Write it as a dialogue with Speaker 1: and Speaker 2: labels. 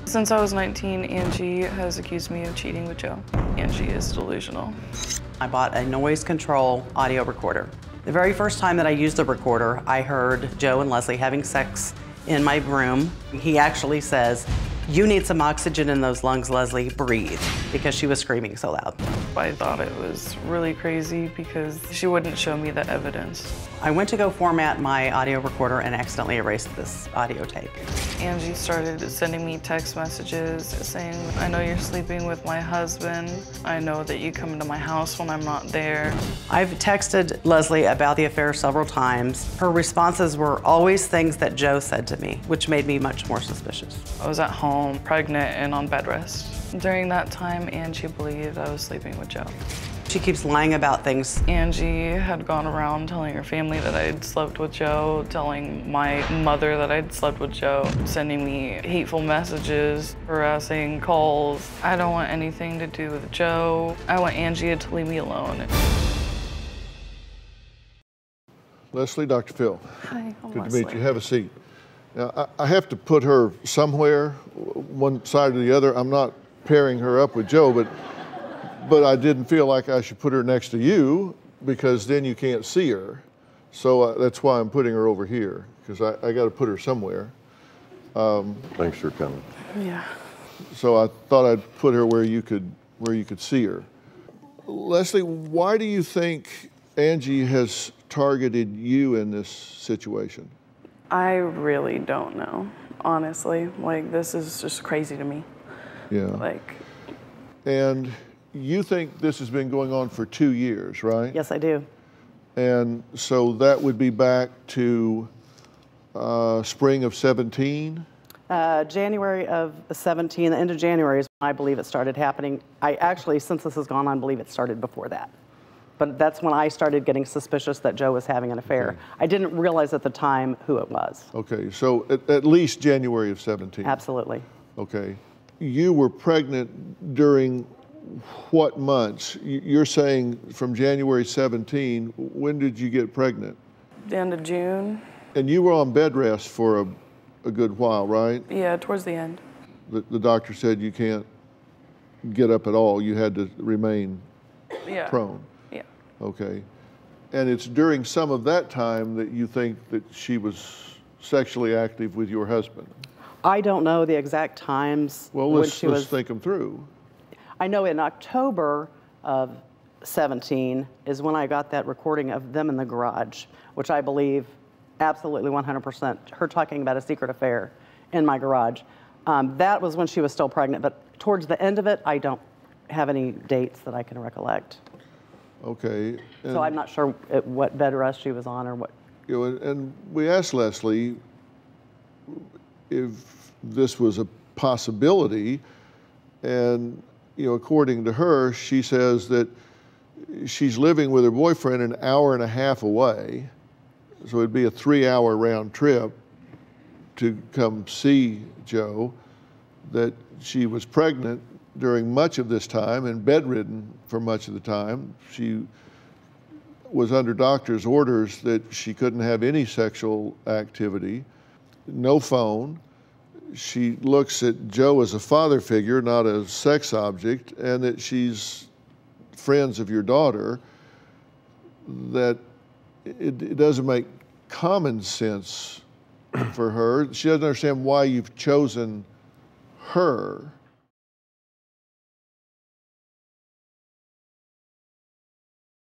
Speaker 1: Since I was 19, Angie has accused me of cheating with Joe. Angie is delusional.
Speaker 2: I bought a noise control audio recorder. The very first time that I used the recorder, I heard Joe and Leslie having sex in my room. He actually says, "You need some oxygen in those lungs, Leslie, breathe," because she was screaming so loud.
Speaker 1: I thought it was really crazy because she wouldn't show me the evidence.
Speaker 2: I went to go format my audio recorder and accidentally erased this audio tape.
Speaker 1: Angie started sending me text messages saying, "I know you're sleeping with my husband. I know that you come into my house when I'm not there."
Speaker 2: I've texted Leslie about the affair several times. Her responses were always things that Joe said to me, which made me much more suspicious.
Speaker 1: I was at home, pregnant and on bed rest. During that time, Angie believed I was sleeping with Joe.
Speaker 2: She keeps lying about things.
Speaker 1: Angie had gone around telling her family that I'd slept with Joe, telling my mother that I'd slept with Joe, sending me hateful messages, harassing calls. I don't want anything to do with Joe. I want Angie to leave me alone.
Speaker 3: Leslie, Dr. Phil.
Speaker 1: Hi, I'm
Speaker 3: Good
Speaker 1: Leslie.
Speaker 3: to meet you. Have a seat. Now, I have to put her somewhere, one side or the other. I'm not pairing her up with Joe, but I didn't feel like I should put her next to you because then you can't see her. So that's why I'm putting her over here, because I got to put her somewhere.
Speaker 4: Thanks for coming.
Speaker 1: Yeah.
Speaker 3: So I thought I'd put her where you could see her. Leslie, why do you think Angie has targeted you in this situation?
Speaker 1: I really don't know, honestly. Like, this is just crazy to me.
Speaker 3: Yeah.
Speaker 1: Like.
Speaker 3: And you think this has been going on for 2 years, right?
Speaker 2: Yes, I do.
Speaker 3: And so that would be back to spring of 17?
Speaker 2: January of 17, the end of January is when I believe it started happening. I actually, since this has gone on, believe it started before that. But that's when I started getting suspicious that Joe was having an affair.
Speaker 3: Okay.
Speaker 2: I didn't realize at the time who it was.
Speaker 3: Okay, so at least January of 17?
Speaker 2: Absolutely.
Speaker 3: Okay. You were pregnant during what months? You're saying from January 17, when did you get pregnant?
Speaker 1: The end of June.
Speaker 3: And you were on bed rest for a good while, right?
Speaker 1: Yeah, towards the end.
Speaker 3: The doctor said you can't get up at all. You had to remain prone.
Speaker 1: Yeah.
Speaker 3: Okay. And it's during some of that time that you think that she was sexually active with your husband?
Speaker 2: I don't know the exact times
Speaker 3: Well,
Speaker 2: when
Speaker 3: let's
Speaker 2: she was.
Speaker 3: think them through.
Speaker 2: I know in October of 17 is when I got that recording of them in the garage, which I believe absolutely 100%, her talking about a secret affair in my garage. That was when she was still pregnant, but towards the end of it, I don't have any dates that I can recollect.
Speaker 3: Okay.
Speaker 2: So I'm not sure what bed rest she was on or what.
Speaker 3: You know, and we asked Leslie if this was a possibility, and you know, according to her, she says that she's living with her boyfriend an hour and a half away, so it'd be a 3-hour round trip to come see Joe, that she was pregnant during much of this time and bedridden for much of the time. She was under doctor's orders that she couldn't have any sexual activity, no phone. She looks at Joe as a father figure, not a sex object, and that she's friends of your daughter, that it doesn't make common sense for her. She doesn't understand why you've chosen her.